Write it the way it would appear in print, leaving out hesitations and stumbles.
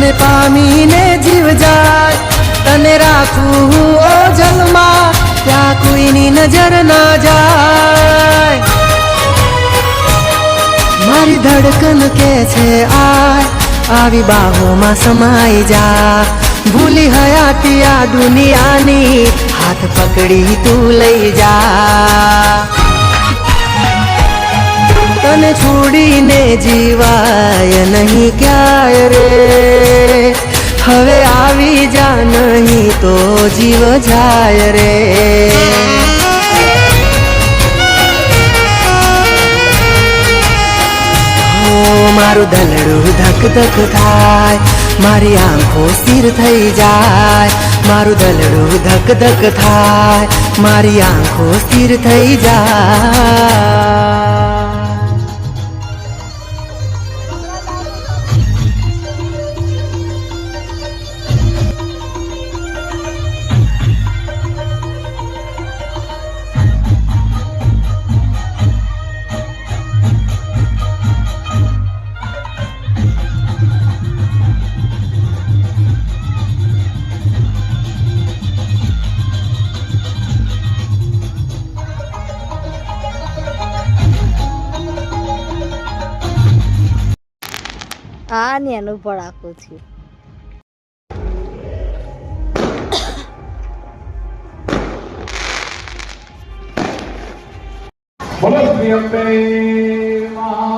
તને પામીને જીવ જાય, તને રાખું ઓજલમાં, ત્યાં કોઈની નજર ના જાય. મારી ધડકન કે છે આય, આવી બાહોમાં સમાઈ જા. ભૂલી હયાતી આ દુનિયાની, હાથ પકડી તું લઈ જા. તને છોડીને જીવાય નહીં ક્યાંય રે, હવે આવી જા નહીં તો જીવ જાય રે. મારું દલડું ધક ધક થાય, મારી આંખો સ્થિર થઈ જાય. મારું દલડું ધક ધક થાય, મારી આંખો સ્થિર થઈ જાય. આ ને એનું પણ આખું થયું. બોલો શ્રી અંબે મહા